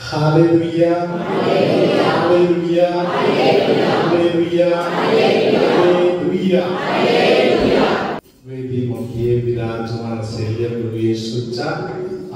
Hallelujah hallelujah hallelujah hallelujah. वेदीमध्ये विराजमान असलेल्या प्रभू येशूचा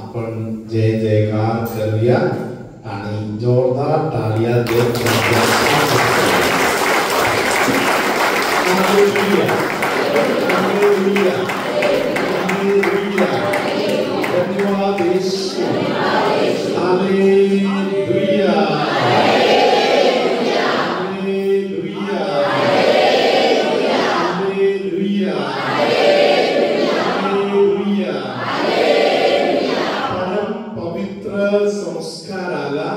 आपण जय जयकार करूया आणि जोरदार टाळ्या देत हालेलुया हालेलुया हालेलुया. धन्यवाद येशू. Hallelujah hallelujah hallelujah hallelujah. परम पवित्र संस्काराला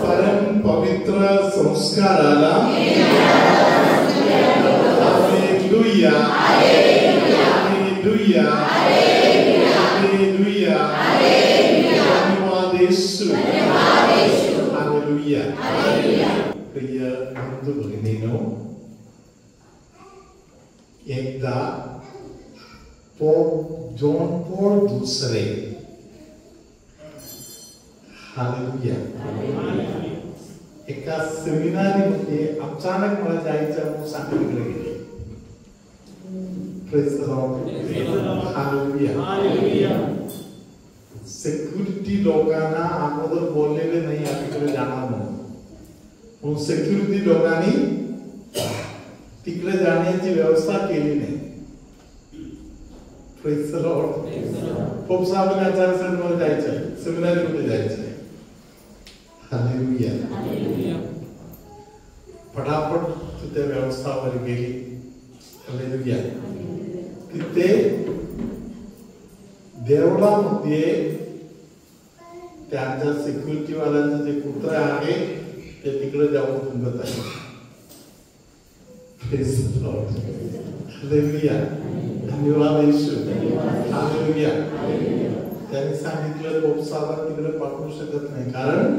परम पवित्र संस्काराला हालेलुया हालेलुया हालेलुया. धन्यवाद येशू. हालेलुया. प्रिय बंधू भगिनींनो, एकदा पोप जॉन पॉल दुसरे हालेलुया एका सेमिनारीमध्ये अचानक मला जायचं म्हणून सांगितलं गेले. Praise the Lord. Hallelujah. Security लोकांना अगोदर बोललेले नाही तिकडे जाणार म्हणून सिक्युरिटी लोकांनी तिकडे जाण्याची व्यवस्था केली नाही. Praise the Lord. खूप साहेबांनी अचानक सांगितलं जायचं सेमिनारीमध्ये जायचं. हालेलुया. फटाफट तिथे व्यवस्थावर गेली. हालेलुया. तिथे देवळामध्ये त्यांच्या सिक्युरिटी वाल्यांचे जे कुत्रे आहे ते तिकडे जाऊन तुंबत आहे. हालेलुया. धन्यवाद येशू. हालेलुया. त्यांनी सांगितलं पोपसाला तिकडे पाठवू शकत नाही कारण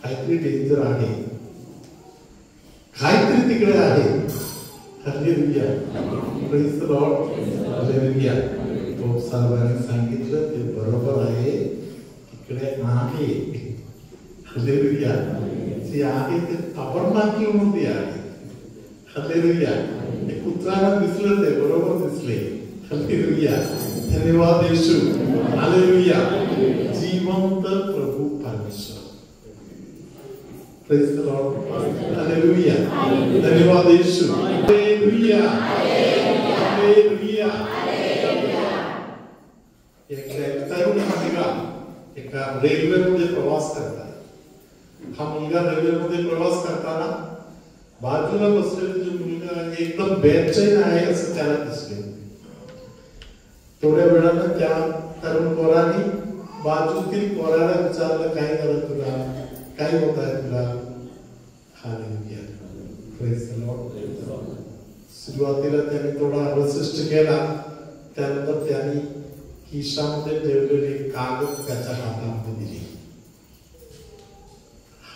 काहीतरी डेंजर आहे, काहीतरी तिकडे आहे. Hallelujah. Praise the Lord. Hallelujah. पोपसाहेबांनी सांगितलं ते बरोबर आहे, तिकडे आहे. हालेलुया. जे आहे ते ताबडतोब आहे. हालेलुया. ते कुत्र्याला दिसलं ते बरोबर दिसले. हालेलुया. धन्यवाद येशू. हालेलुया. जिवंत प्रभू परमेश्वर. Praise the Lord. हालेलुया. धन्यवाद येशू. Hallelujah hallelujah. एक तरुण मुलगा एका रेल्वेमध्ये प्रवास करतात. हा मुलगा रेल्वेमध्ये प्रवास करताना बाजूला बसलेला जो मुलगा आहे एकदम बेचैन आहे असं त्याला दिसले. थोड्या वेळानं त्या तरुण पोराने बाजूतील पोराला विचारलं काय झालं तुला, काय होत आहे तुला. हालेलुया. Praise the Lord. सुरुवातीला त्याने थोडा रेसिस्ट केला, त्यानंतर त्याने खिशामध्ये ठेवलेले कागद त्याच्या हातामध्ये दिले.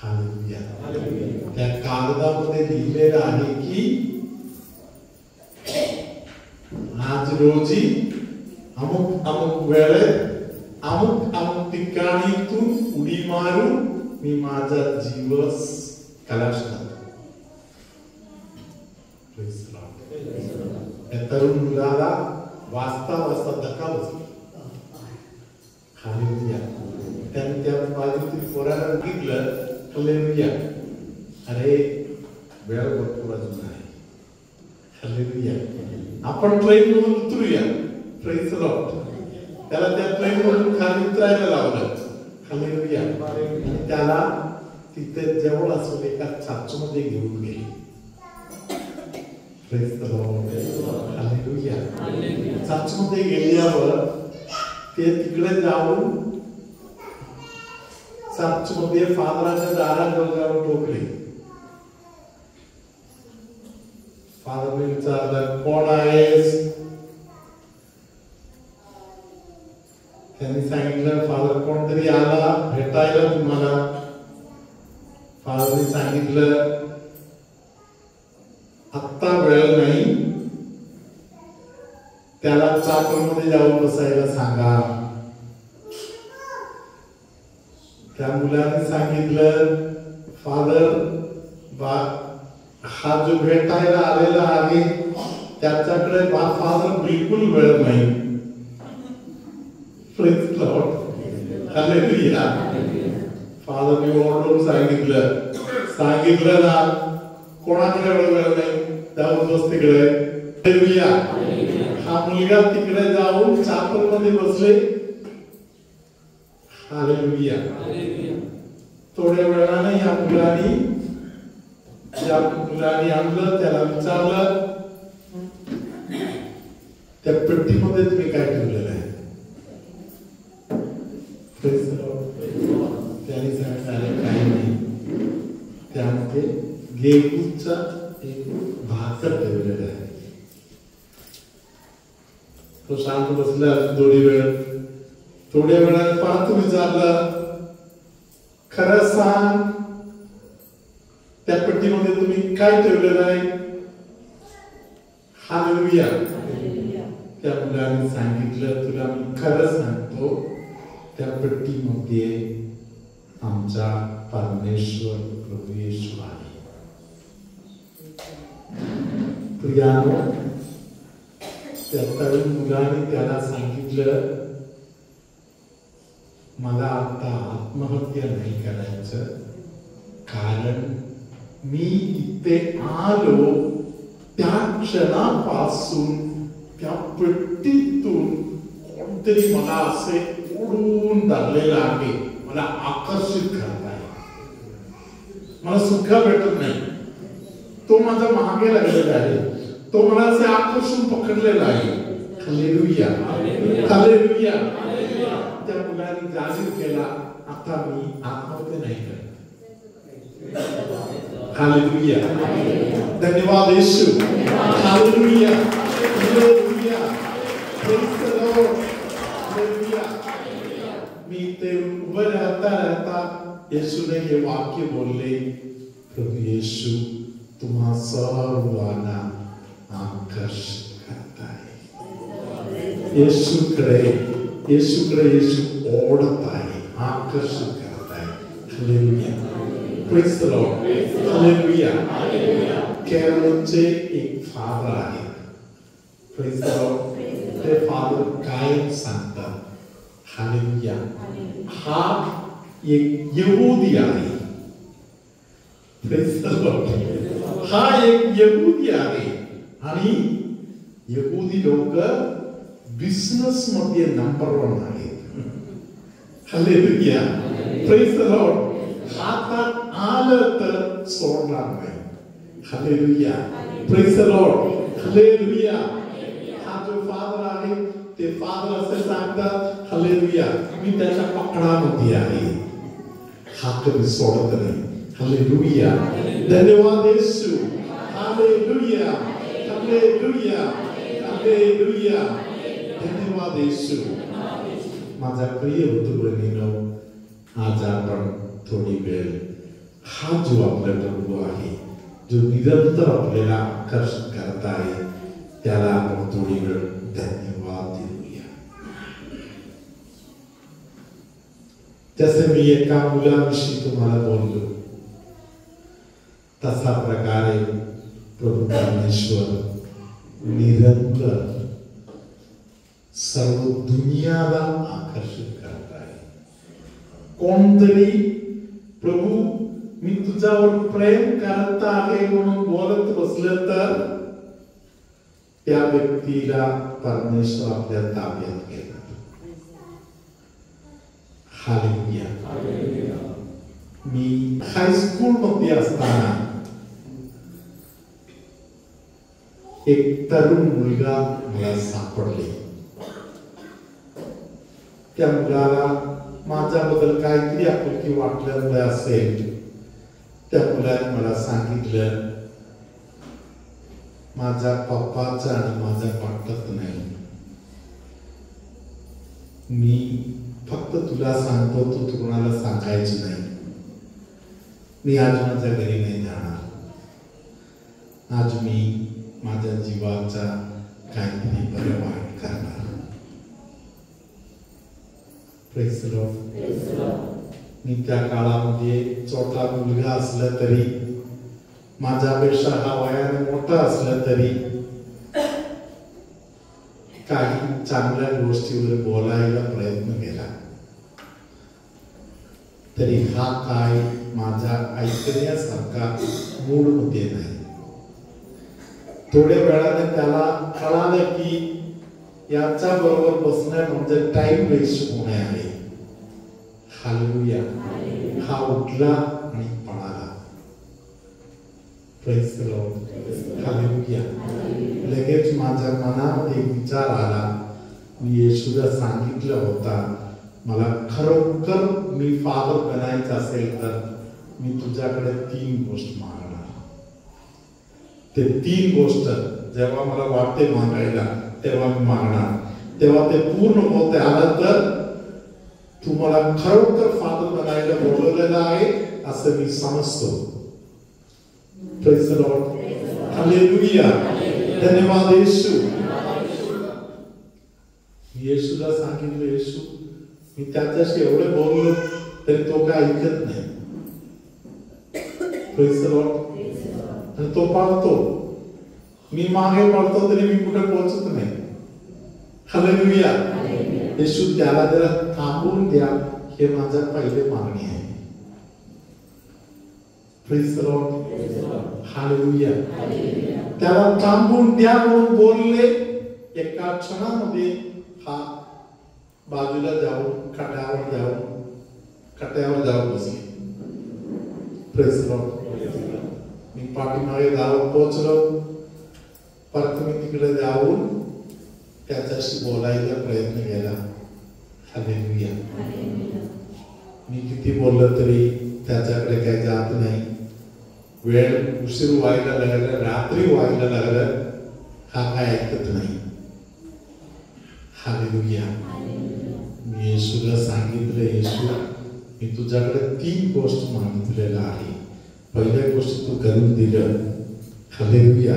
हालेलुया. त्या कागदामध्ये लिहिलेलं आहे की आज रोजी अमुक अमुक वेळेत अमुक अमुक ठिकाणी तू उडी मारून मी माझा जीव कलाश करतो. त्या तरुण मुलाला वाचता वाचता धक्का बसला. हालेलुया. त्याने त्या बाजूतील पोराला बघितलं. हालेलुया. अरे वेळ भरपूर अजून आहे. हालेलुया. आपण ट्रेन मधून उतरूया. Praise the Lord. त्याला त्या ट्रेन मधून खाली उतरायला लावलं. हालेलुया. आणि त्याला तिथे जवळ असलेल्या एका चाचूमध्ये घेऊन गेले. Praise the Lord. हालेलुया. चाचूमध्ये गेल्यावर ते तिकडे जाऊन चाचूमध्ये फादराच्या दाराजवळ जाऊन ठोकले. फादरने विचारलं कोण आहेस. त्यांनी सांगितलं फादर कोणतरी आला भेटायला तुम्हाला. फादरने सांगितलं आत्ता वेळ नाही, त्याला चाकरमध्ये जाऊन बसायला सांगा. त्या मुलाने सांगितलं, फादर, हा जो भेटायला आलेला आहे त्याच्याकडे फादर बिलकुल वेळ नाही. Praise the Lord, hallelujah. फादरने ओरडून सांगितलं ना, कोणाकडे एवढा वेळ नाही, त्या उद्ध्वस्तीकडे. हालेलुया. हा मुलगा तिकडे जाऊन चॅपल मध्ये बसले. हालेलुया. थोड्या वेळाने या मुलाने आणलं, त्याला विचारलं, त्या पेटीमध्ये तुम्ही काय ठेवलेलं आहे? त्याने सांगितलं, काही नाही, त्यामध्ये गेहूचा एक भाकर ठेवलेला आहे. तो शांत बसला. थोड्या वेळात परत विचारलं, खरं सांग, त्या पेटीमध्ये तुम्ही काय ठेवलेलं आहे? हालेलुया. त्या मुलाने सांगितलं, तुला मी खरं सांगतो, त्या पेटीमध्ये आमचा परमेश्वर प्रभू येशू आहे. प्रियानो, त्या तरुण मुलाने त्याला सांगितलं, मला आता आत्महत्या नाही करायचं, कारण मी इथे आलो त्या क्षणापासून त्या पेटीतून कोणतरी मला असे ओढून धरलेलं आहे, मला आकर्षित करत आहे, मला सुख भेटत नाही, तो माझ्या मागे लागलेला आहे, तो मला असे आकर्षून पकडलेला आहे. Hallelujah, hallelujah. त्या मुलाने जाहीर केला, आता मी आत्महत्या नाही करत. हालेलुया. धन्यवाद येशू. Hallelujah, hallelujah. Praise the Lord. Hallelujah. मी ते उभं राहता येशूने हे वाक्य बोलले, प्रभू येशू तुम्हा सर्वांना आकर्षित करत आहे. येशूकडे येशू ओढत आहे, आकर्षित करत आहे. Hallelujah. Praise the Lord. Hallelujah. केरळचे एक फादर आहे. Praise the Lord. ते फादर काय सांगतात? हालेलुया. हा एक यहूदी आहे. Praise the Lord. हा एक यहूदी आहे आणि यहूदी लोक बिझनेस मध्ये नंबर 1 आहेत. हालेलुया. Praise the Lord. हातात आलं तर सोडणार नाही. Hallelujah. Praise the Lord. Hallelujah. हा जो फादर आहे, ते फादर असे सांगतात, हालेलुया, मी त्याच्या पकडामध्ये आहे, हा कधी सोडत नाही. हालेलुया. धन्यवाद येशू. Hallelujah, hallelujah, hallelujah. धन्यवाद येशू. माझा प्रिय बंधू, आज आपण थोडी वेळ हा जो आपला प्रभू आहे, जो निरंतर आपल्याला आकर्षित करत आहे, त्याला आपण थोडी वेळ धन्यवाद देऊया. जसे मी एका मुलाविषयी तुम्हाला बोललो, तसा प्रकारे प्रभू परमेश्वर निरंतर सर्व दुनियाला आकर्षित करत आहे. कोणतरी प्रभू मी तुझ्यावर प्रेम करत आहे म्हणून बोलत बसलं तर त्या व्यक्तीला परमेश्वर आपल्या ताब्यात घेतात. हालेलुया. मी हायस्कूल मध्ये असताना एक तरुण मुलगा मला सापडले. त्या मुलाला माझ्याबद्दल काहीतरी आपुलकी वाटलं असेल. त्या मुलाने मला सांगितलं, माझ्या पप्पाचं आणि माझ्या पटत नाही, मी फक्त तुला सांगतो, तू कोणाला सांगायची नाही. मी आज माझ्या घरी नाही जाणार. आज मी माझ्या जीवाचा काहीतरी बरं वाईट करणार. Praise the Lord. मी त्या काळामध्ये छोटा मुलगा असला तरी, माझ्यापेक्षा हा वयाने मोठा असला तरी, काही चांगल्या गोष्टीवर बोलायला प्रयत्न केला, तरी हा काय माझ्या ऐकण्यासारखा मूड मध्ये नाही. थोड्या वेळाने त्याला कळालं की याच्या बरोबर बसण्या म्हणजे टाइम वेस्ट होणे आहे. हालेलुया. हा उठला आणि पळाला. Praise the Lord. हालेलुया. लगेच माझ्या मनामध्ये विचार आला, मी येशूला सांगितलं होता, मला खरोखर मी फादर बनायचं असेल तर मी तुझ्याकडे 3 गोष्ट मागणार. ते 3 गोष्ट जेव्हा मला वाटते मागायला तेव्हा मी मागणार. तेव्हा ते पूर्ण होते आलं तर तू मला खरोखर फादर बनायला बोलवलेलं आहे असं मी समजतो. Praise the Lord. हालेलुया. धन्यवाद येशू. येशूला सांगितलं, येशू मी त्याच्याशी एवढे बोललो तरी तो काय ऐकत नाही. Praise the Lord. आणि तो पाळतो. मी मागे पळतो तरी मी कुठे पोहोचत नाही. हालेलुया. येशू त्याला जरा थांबवून द्या, हे माझा पहिले मागणी आहे. Praise the Lord. हालेलुया. त्याला थांबवून द्या म्हणून बोलले. एका क्षणामध्ये हा बाजूला जाऊन कट्यावर जाऊन बसले. Praise the Lord. मी पाठीमागे गावात पोहोचलो. परत मी तिकडे जाऊन त्याच्याशी बोलायचा प्रयत्न केला. हालेलुया. मी किती बोललं तरी त्याच्याकडे काही जात नाही. वेळ उशीर व्हायला लागला, रात्री व्हायला लागलं, हा काय ऐकत नाही. हालेलुया. मी येशूला सांगितलं, येशू मी तुझ्याकडे 3 गोष्ट मागितलेल्या आहे. पहिल्या गोष्ट तू करून दिलं. हालेलुया.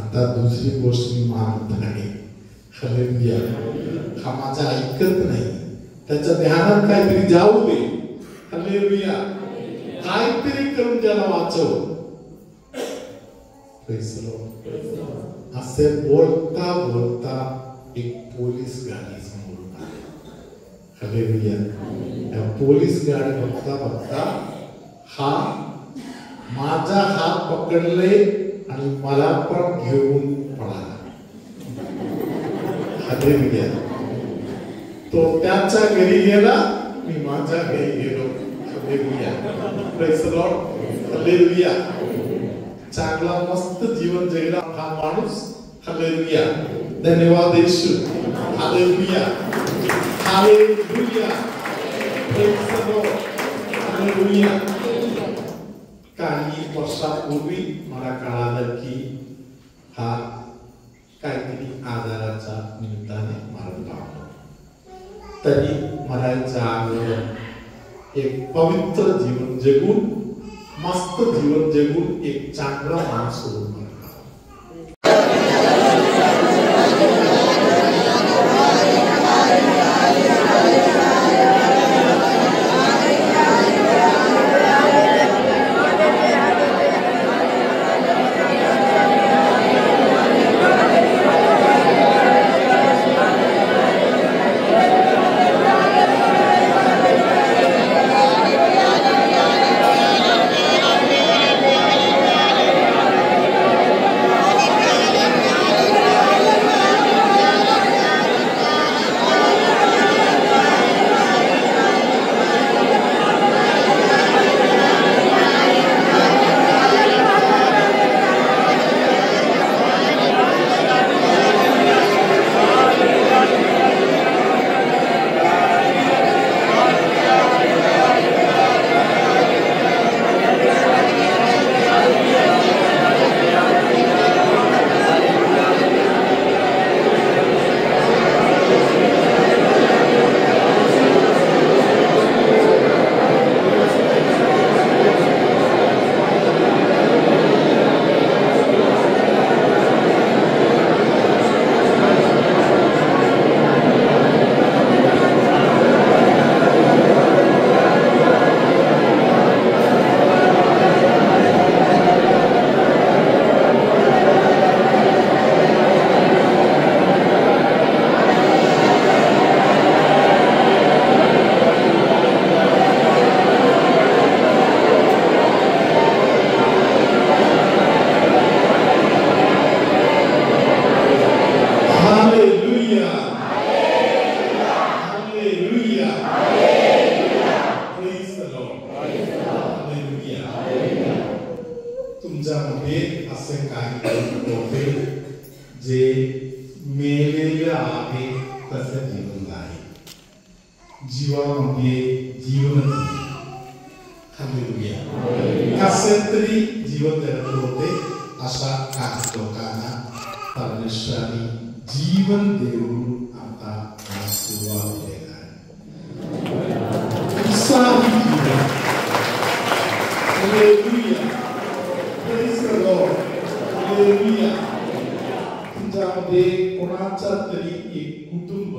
आता दुसरी गोष्ट मी मागत आहे. हालेलुया. हा माझा ऐकत नाही. त्याच्या ध्यानात काहीतरी जाऊ दे. हालेलुया. काहीतरी करून त्याला वाचव. Praise the Lord. असे बोलता बोलता एक पोलीस गाडी समोरून आली. हालेलुया. त्या पोलीस गाडी बघता बघता हा माझा हात पकडले आणि मला पण घेऊन पळाला. हालेलुया. तो त्याच्या घरी गेला, मी माझ्या घरी गेलो. Hallelujah. Praise the Lord. Hallelujah. चांगला मस्त जीवन जगला हा माणूस. हालेलुया. धन्यवाद येशू. Hallelujah. Hallelujah. Praise the Lord. Hallelujah. काही वर्षापूर्वी मला कळालं की हा काहीतरी आजाराच्या निमित्ताने मरण पावला. तरी मरायच्या अगोदर एक पवित्र जीवन जगून, मस्त जीवन जगून एक चांगला माणूस होऊन तुमच्यामध्ये असे काही होते जे मेलेले आहे तसे जीवन आहे, जीवामध्ये जीवनच नाही. हालेलुया. कसे तरी जीवन जगत होते अशा काही लोकांना परमेश्वराने जीवन देऊन आता सुरुवात केली आहे. उत्साही जीवन. Hallelujah. Praise the Lord. Hallelujah. तुमच्यामध्ये कोणाचा तरी एक कुटुंब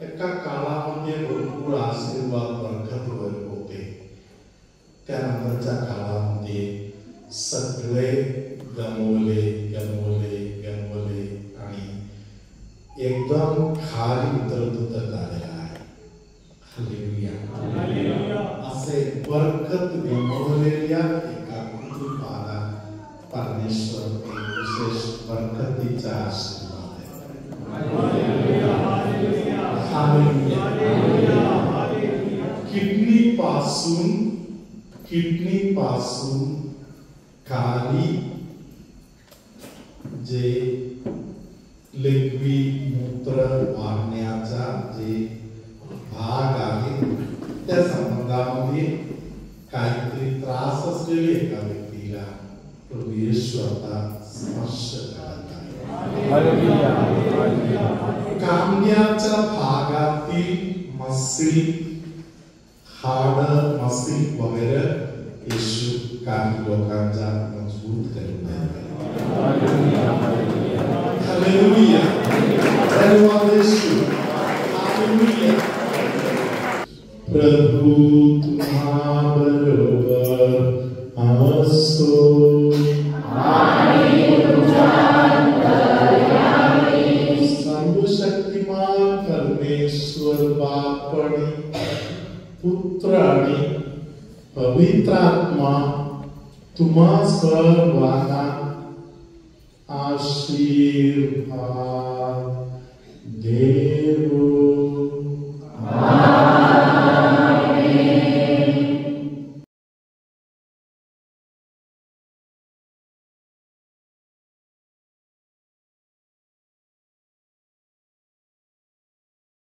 एका काळामध्ये भरपूर आशीर्वाद बरकतवर होते, त्यानंतरच्या काळामध्ये सगळे गमवले आणि एकदम खाली उतरत झालेला आहे. हालेलुया. असे बरकत गमवलेल्या एका कुटुंबाला परमेश्वर एक विशेष बरकतीचा आशीर्वाद आहे. किडनी पासून खाली जे लेगवी मूत्र वाढण्याचा जे भाग आहे त्या संबंधामध्ये काहीतरी त्रास असलेले एका व्यक्तीला प्रभू येशू आता स्पर्श करत आहे. कांद्याच्या भागातील मसळी, हाड, मसळी वगैरे येशू काही लोकांचा मजबूत करून देतो. हालेलुया. धन्यवाद येशू. हालेलुया. प्रभु तुम्हाबरोबर असो. सर्वशक्तिमान परमेश्वर बापणी, पुत्र आणि पवित्र आत्मा तुम्हा सर्वांना आशीर्वाद देवो.